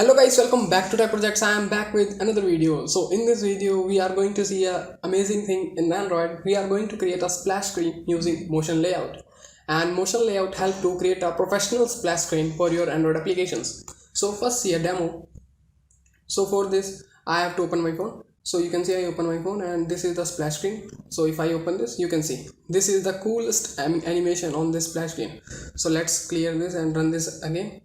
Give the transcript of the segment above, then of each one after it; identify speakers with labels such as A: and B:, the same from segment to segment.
A: Hello guys, welcome back to Tech Projects. I am back with another video. So in this video we are going to see a amazing thing in Android. We are going to create a splash screen using motion layout, and motion layout help to create a professional splash screen for your Android applications. So first see a demo. So for this I have to open my phone. So you can see I open my phone and this is the splash screen. So if I open this, you can see this is the coolest animation on this splash screen. So let's clear this and run this again.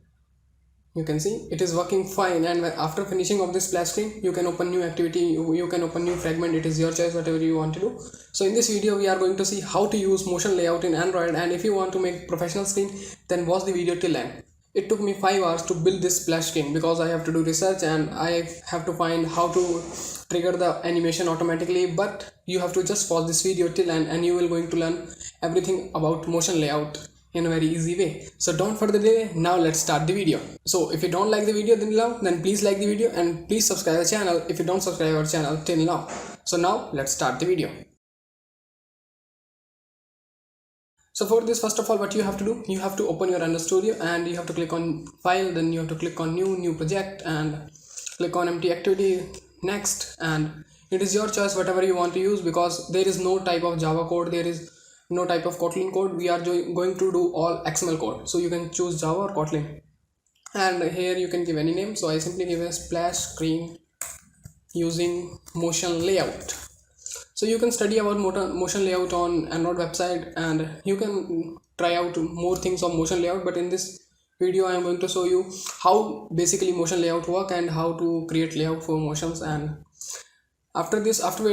A: You can see it is working fine, and after finishing of this splash screen you can open new activity, you can open new fragment. It is your choice, whatever you want to do. So in this video we are going to see how to use motion layout in Android, and if you want to make professional screen then watch the video till end. It took me 5 hours to build this splash screen because I have to do research and I have to find how to trigger the animation automatically, but you have to just watch this video till end and you will going to learn everything about motion layout in a very easy way. So don't further delay, now let's start the video. So if you don't like the video then please like the video and please subscribe the channel if you don't subscribe our channel till now. So now let's start the video. So for this, first of all, what you have to do, you have to open your Android Studio and you have to click on file, then you have to click on new project and click on empty activity, next, and it is your choice whatever you want to use because there is no type of Java code, there is no type of Kotlin code. We are going to do all XML code, so you can choose Java or Kotlin, and here you can give any name. So I simply give a splash screen using motion layout. So you can study about motion layout on Android website and you can try out more things on motion layout, but in this video I am going to show you how basically motion layout work and how to create layout for motions. And after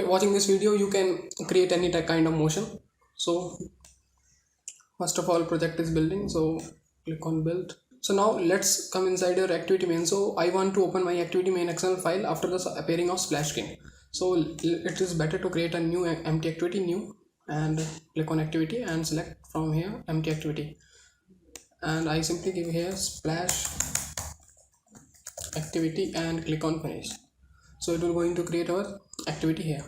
A: watching this video you can create any kind of motion. So first of all, project is building, so click on build. So now let's come inside your activity main. So I want to open my activity main XML file after the appearing of splash screen. So it is better to create a new empty activity, new, and click on activity and select from here empty activity, and I simply give here splash activity and click on finish. So it will going to create our activity here.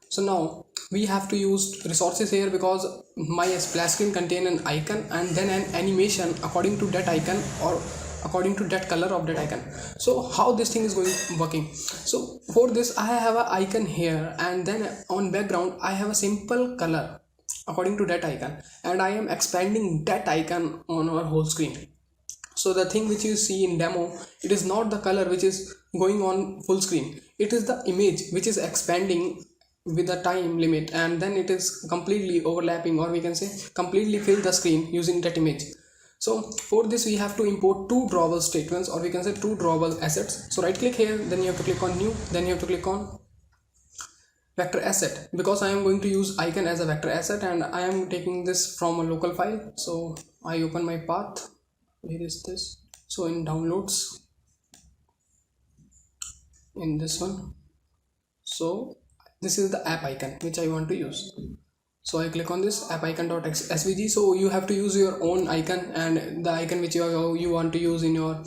A: So now we have to use resources here because my splash screen contain an icon and then an animation according to that icon or according to that color of that icon. So how this thing is going working? So for this I have an icon here and then on background I have a simple color according to that icon, and I am expanding that icon on our whole screen. So the thing which you see in demo, it is not the color which is going on full screen, it is the image which is expanding with a time limit, and then it is completely overlapping, or we can say completely fill the screen using that image. So for this we have to import two drawable statements, or we can say two drawable assets. So right click here, then you have to click on new, then you have to click on vector asset, because I am going to use icon as a vector asset and I am taking this from a local file. So I open my path, where is this? So in downloads, in this one, so this is the app icon which I want to use. So I click on this app icon.svg. so you have to use your own icon and the icon which you want to use in your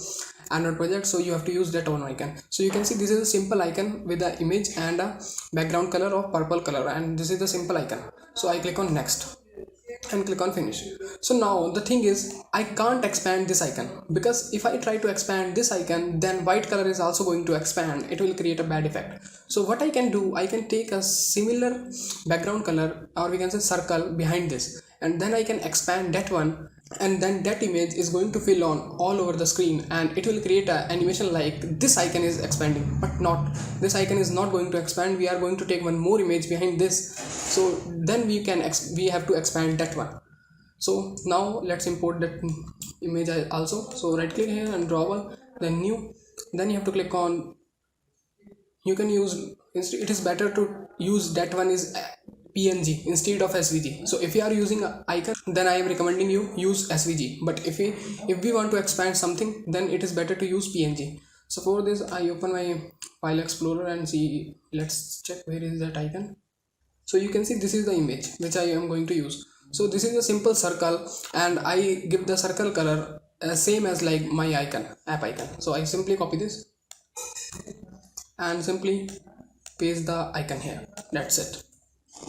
A: Android project, so you have to use that own icon. So you can see this is a simple icon with the image and a background color of purple color, and this is the simple icon. So I click on next and click on finish. So now the thing is I can't expand this icon, because if I try to expand this icon then white color is also going to expand, it will create a bad effect. So what I can do, I can take a similar background color, or we can say circle behind this, and then I can expand that one, and then that image is going to fill on all over the screen and it will create an animation like this icon is expanding, but not, this icon is not going to expand. We are going to take one more image behind this, so then we have to expand that one. So now let's import that image also. So right click here and drawable, then new, then you have to click on, you can use, it is better to use that one is PNG instead of SVG. So if you are using an icon, then I am recommending you use SVG, but if we want to expand something, then it is better to use PNG. So for this I open my file explorer and see, let's check where is that icon. So you can see this is the image which I am going to use. So this is a simple circle and I give the circle color same as like my icon, app icon. So I simply copy this and simply paste the icon here, that's it.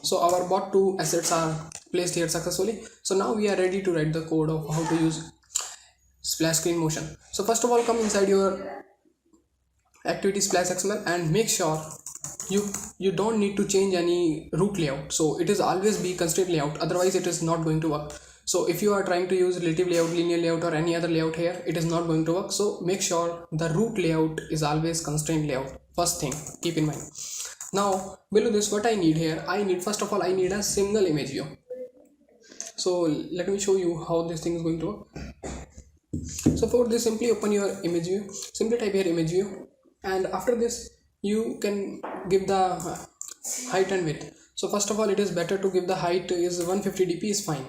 A: So our bot 2 assets are placed here successfully. So now we are ready to write the code of how to use splash screen motion. So first of all, come inside your activity splash XML, and make sure you don't need to change any root layout. So it is always be constraint layout, otherwise it is not going to work. So if you are trying to use relative layout, linear layout, or any other layout here, it is not going to work. So make sure the root layout is always constraint layout. First thing, keep in mind. Now below this, what I need here, first of all I need a single image view. So let me show you how this thing is going to work. So for this, simply open your image view, simply type here image view, and after this you can give the height and width. So first of all, it is better to give the height is 150 dp is fine,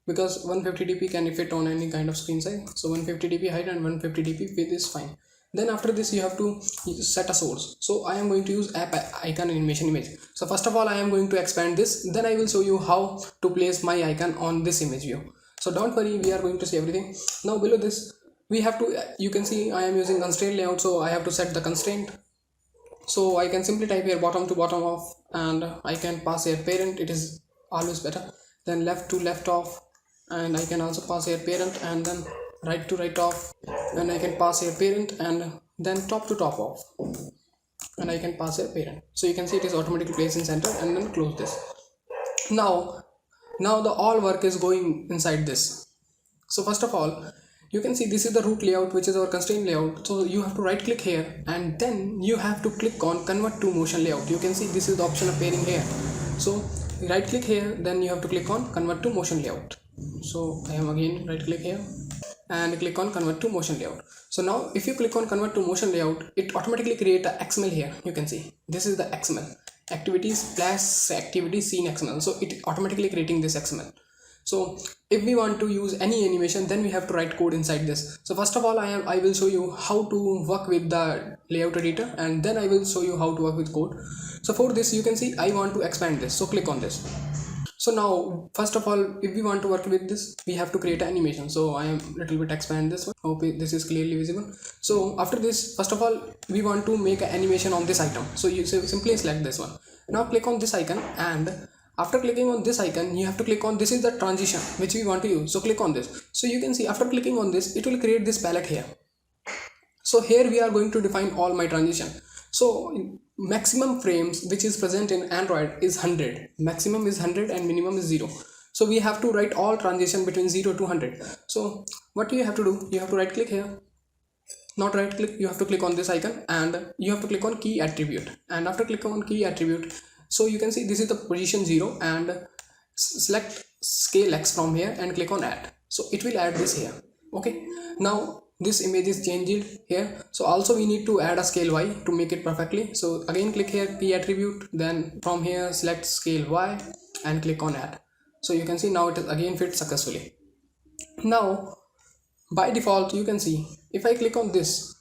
A: because 150 dp can fit on any kind of screen size. So 150 dp height and 150 dp width is fine. Then after this you have to set a source. So I am going to use app icon animation image. So first of all I am going to expand this, then I will show you how to place my icon on this image view. So don't worry, we are going to see everything. Now below this we have to, you can see I am using constraint layout, so I have to set the constraint. So I can simply type here bottom to bottom off, and I can pass here parent, it is always better. Then left to left off, and I can also pass here parent, and then right to right off, and I can pass here parent, and then top to top off, and I can pass here parent. So you can see it is automatically placed in center, and then close this. Now the all work is going inside this. So first of all, you can see this is the root layout, which is our constraint layout. So you have to right click here, and then you have to click on convert to motion layout. You can see this is the option appearing here. So right click here, then you have to click on convert to motion layout. So I am again right click here and click on convert to motion layout. So now if you click on convert to motion layout, it automatically create a XML here. You can see this is the XML, activities plus activity scene XML. So it automatically creating this XML. So if we want to use any animation, then we have to write code inside this. So first of all I will show you how to work with the layout editor, and then I will show you how to work with code. So for this, you can see I want to expand this, so click on this. So now first of all, if we want to work with this, we have to create an animation. So I am little bit expand this one. Hope this is clearly visible. So after this, first of all, we want to make an animation on this item. So you simply select this one. Now click on this icon, and after clicking on this icon, you have to click on, this is the transition which we want to use. So click on this. So you can see after clicking on this, it will create this palette here. So here we are going to define all my transition. So maximum frames which is present in Android is 100. Maximum is 100 and minimum is 0. So we have to write all transition between 0 to 100. So what you have to do, you have to right click here. Not right click, you have to click on this icon, and you have to click on key attribute. And after click on key attribute, so you can see this is the position 0, and select scale X from here and click on add. So it will add this here. Okay, now this image is changed here. So also we need to add a scale Y to make it perfectly. So again click here key attribute, then from here select scale Y and click on add. So you can see now it is again fit successfully. Now by default, you can see if I click on this,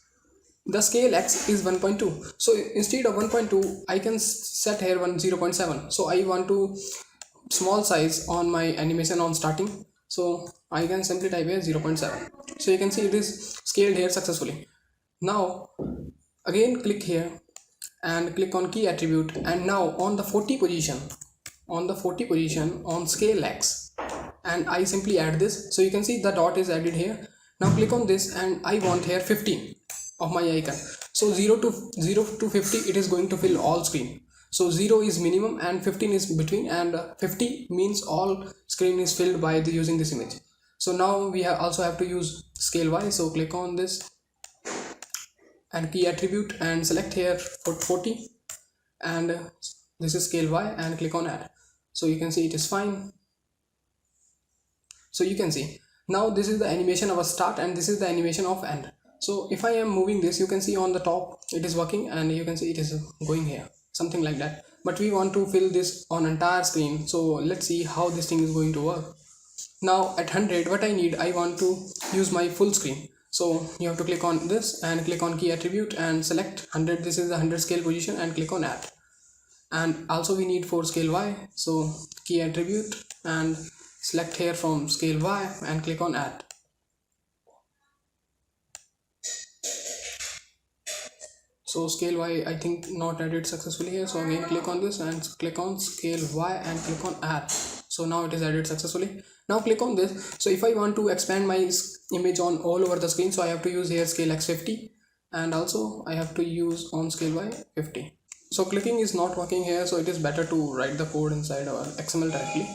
A: the scale X is 1.2. So instead of 1.2, I can set here 0.7. So I want to small size on my animation on starting. So I can simply type here 0.7. So you can see it is scaled here successfully. Now again click here and click on key attribute, and now on the 40 position on scale X, and I simply add this. So you can see the dot is added here. Now click on this, and I want here 15 of my icon. So 0 to 50, it is going to fill all screen. So 0 is minimum and 15 is between, and 50 means all screen is filled by using this image. So now we also have to use scale Y. So click on this and key attribute and select here for 40, and this is scale Y, and click on add. So you can see it is fine. So you can see now this is the animation of a start, and this is the animation of end. So if I am moving this, you can see on the top it is working, and you can see it is going here, something like that. But we want to fill this on entire screen. So let's see how this thing is going to work. Now at 100, what I need, I want to use my full screen. So you have to click on this and click on key attribute and select 100. This is the 100 scale position, and click on add. And also we need for scale Y. So key attribute and select here from scale Y and click on add. So scale Y, I think not added successfully here. So again click on this and click on scale Y and click on add. So now it is added successfully. Now click on this. So if I want to expand my image on all over the screen, so I have to use here scale X50. and also I have to use on scale by 50. So clicking is not working here, so it is better to write the code inside our XML directly.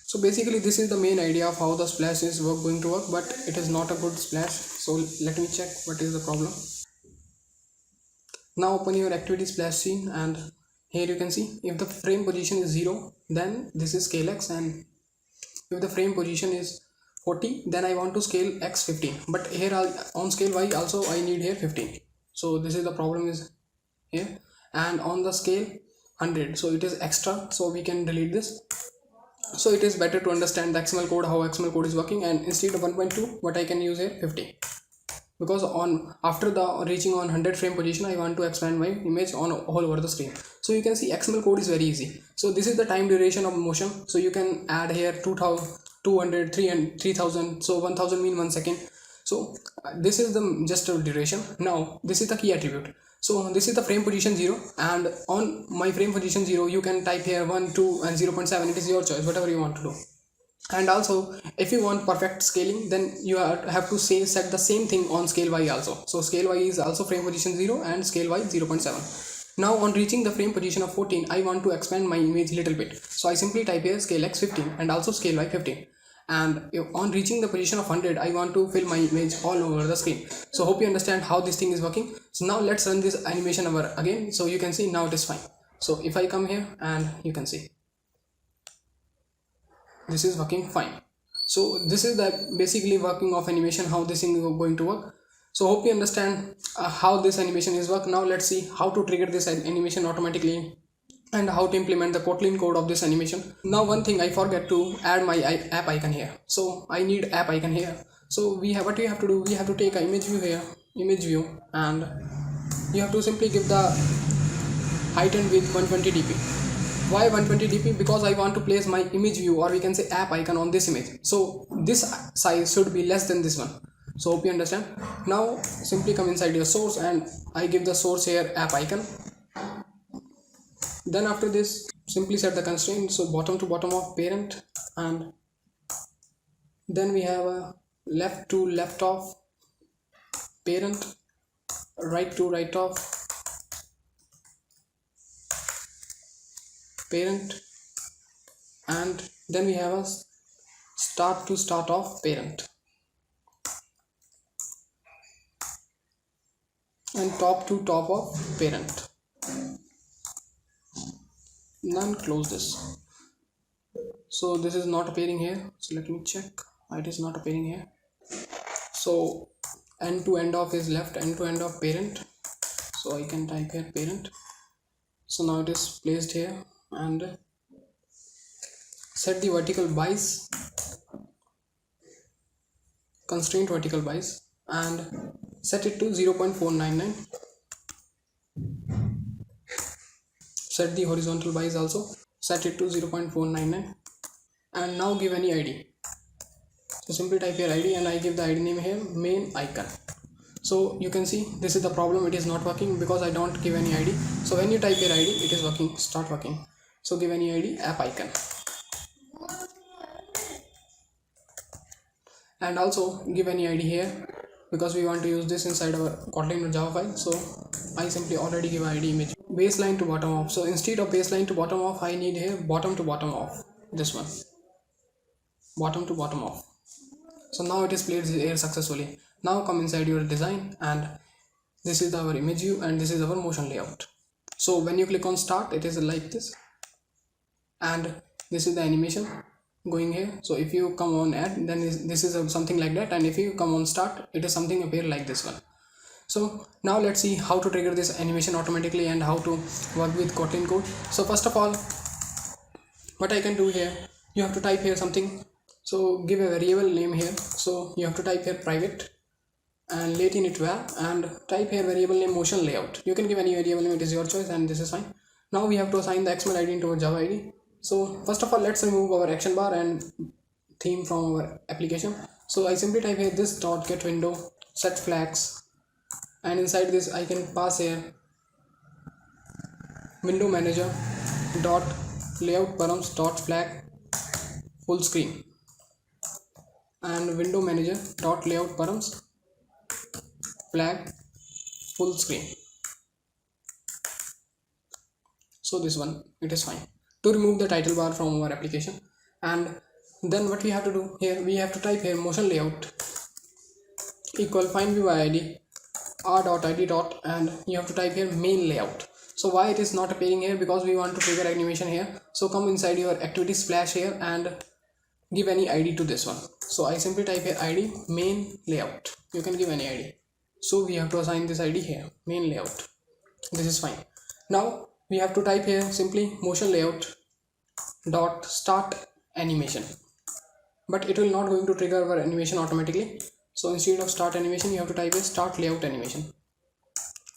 A: So basically this is the main idea of how the splash is going to work, but it is not a good splash. So let me check what is the problem. Now open your activity splash scene, and here you can see if the frame position is 0, then this is scale X, and if the frame position is 40, then I want to scale X 15, but here on scale Y also I need here 15. So this is the problem is here, and on the scale 100, so it is extra, so we can delete this. So it is better to understand the XML code, how XML code is working, and instead of 1.2, what I can use here 50, because on after the reaching on 100 frame position I want to expand my image on all over the screen. So you can see XML code is very easy. So this is the time duration of motion, so you can add here 2000, 200, 300, 3000, so 1000 mean 1 second. So this is the just a duration. Now this is the key attribute. So this is the frame position 0, and on my frame position 0 you can type here 1, 2 and 0.7. It is your choice, whatever you want to do. And also if you want perfect scaling, then you have to set the same thing on scale Y also. So scale Y is also frame position 0 and scale Y 0.7. Now on reaching the frame position of 14, I want to expand my image little bit, so I simply type here scale X 15 and also scale Y 15. And on reaching the position of 100, I want to fill my image all over the screen. So hope you understand how this thing is working. So now let's run this animation over again, so you can see now it is fine. So if I come here, and you can see this is working fine. So this is the basically working of animation, how this thing is going to work. So hope you understand how this animation is work. Now let's see how to trigger this animation automatically and how to implement the Kotlin code of this animation. Now one thing I forget to add my app icon here. So I need app icon here. So what we have to do, we have to take an image view here, image view, and you have to simply give the height and width 120 dp. Why 120 dp? Because I want to place my image view, or we can say app icon, on this image. So this size should be less than this one. So hope you understand. Now simply come inside your source, and I give the source here app icon. Then after this, simply set the constraint, so bottom to bottom of parent, and then we have a left to left of parent, right to right of parent, and then we have a start to start of parent, and top to top of parent. Then close this. So this is not appearing here, so let me check. It is not appearing here. So end to end of is left, end to end of parent, so I can type here parent. So now it is placed here, and set the vertical bias, constraint vertical bias, and set it to 0.499. set the horizontal bias also, set it to 0.499, and now give any ID. So simply type your ID, and I give the ID name here main icon. So you can see this is the problem, it is not working because I don't give any ID. So when you type your ID, it is working, start working. So give any ID app icon, and also give any ID here because we want to use this inside our Kotlin or Java file. So I simply already give ID image baseline to bottom off. So instead of baseline to bottom off, I need here bottom to bottom off, this one, bottom to bottom off. So now it is played here successfully. Now come inside your design, and this is our image view, and this is our motion layout. So when you click on start, it is like this, and this is the animation going here. So if you come on add, then this is something like that, and if you come on start, it is something appear like this one. So now let's see how to trigger this animation automatically and how to work with Kotlin code. So first of all, what I can do here, you have to type here something. So give a variable name here. So you have to type here private and let init var, and type here variable name motion layout. You can give any variable name, it is your choice, and this is fine. Now we have to assign the XML ID into a Java ID. So first of all, let's remove our action bar and theme from our application. So I simply type here this dot get window set flags, and inside this I can pass here window manager dot layout params dot flag full screen, and window manager dot layout params flag full screen. So this one, it is fine. To remove the title bar from our application, and then what we have to do here, we have to type here motion layout equal find view id r.id dot, and you have to type here main layout. So why it is not appearing here? Because we want to trigger animation here. So come inside your activity splash here and give any id to this one. So I simply type here id main layout. You can give any id. So we have to assign this id here, main layout. This is fine. Now we have to type here simply motion layout dot start animation, but it will not going to trigger our animation automatically. So instead of start animation, you have to type a start layout animation.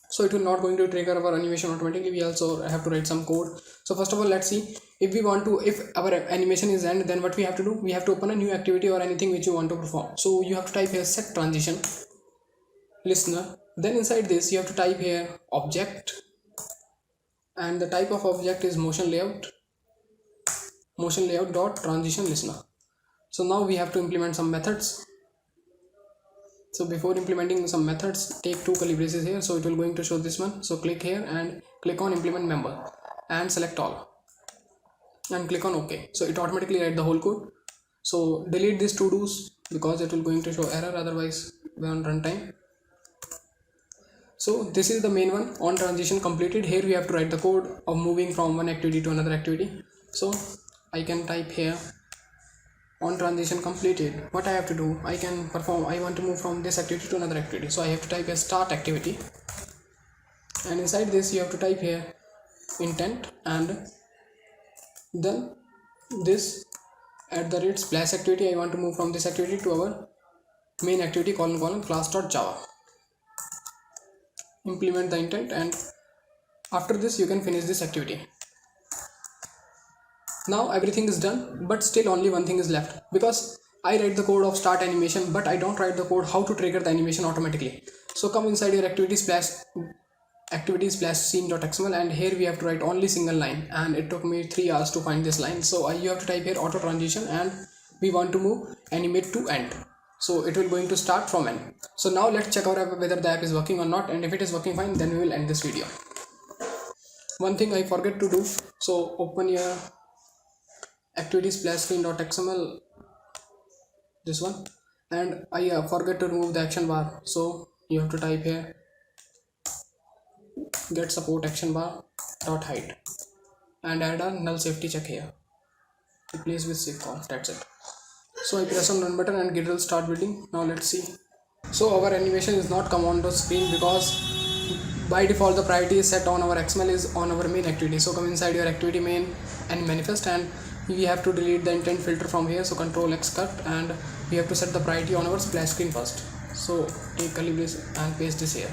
A: So it will not going to trigger our animation automatically. We also have to write some code. So first of all, let's see if we want to, if our animation is end, then what we have to do, we have to open a new activity or anything which you want to perform. So you have to type here set transition listener. Then inside this you have to type here object, and the type of object is motion layout dot transition listener. So now we have to implement some methods. So before implementing some methods, take two curly braces here. So it will going to show this one. So click here and click on implement member and select all and click on OK. So it automatically write the whole code. So delete these to do's because it will going to show error, otherwise we on runtime. So this is the main one, on transition completed. Here we have to write the code of moving from one activity to another activity. So I can type here on transition completed. What I have to do, I can perform, I want to move from this activity to another activity. So I have to type a start activity, and inside this you have to type here intent, and then this @ splash activity. I want to move from this activity to our main activity class.java. Implement the intent, and after this you can finish this activity. Now everything is done, but still only one thing is left, because I write the code of start animation, but I don't write the code how to trigger the animation automatically. So come inside your activity splash scene.xml, and here we have to write only single line, and it took me 3 hours to find this line. So you have to type here auto transition, and we want to move animate to end. So it will going to start from end. So now let's check out whether the app is working or not, and if it is working fine, then we will end this video. One thing I forget to do, so open your activity splash screen.xml, this one, and I forget to remove the action bar. So you have to type here get support action bar dot hide and add a null safety check here, replace with safe call. That's it. So I press on run button and Git will start building. Now let's see. So our animation is not come on the screen because by default the priority is set on our XML is on our main activity. So come inside your activity main and manifest, and we have to delete the intent filter from here. So Control X cut, and we have to set the priority on our splash screen first. So take curly brace and paste this here.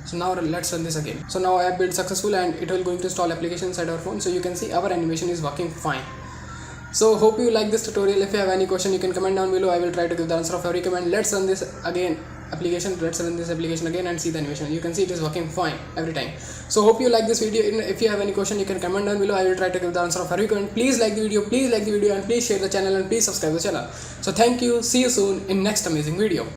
A: So now let's run this again. So now app build successful, and it will going to install application inside our phone. So you can see our animation is working fine. So hope you like this tutorial. If you have any question, you can comment down below. I will try to give the answer of every comment. Let's run this again let's run this application again and see the animation. You can see it is working fine every time. So hope you like this video. If you have any question, you can comment down below. I will try to give the answer of every comment. Please like the video, and please share the channel, and please subscribe the channel. So thank you. See you soon in next amazing video.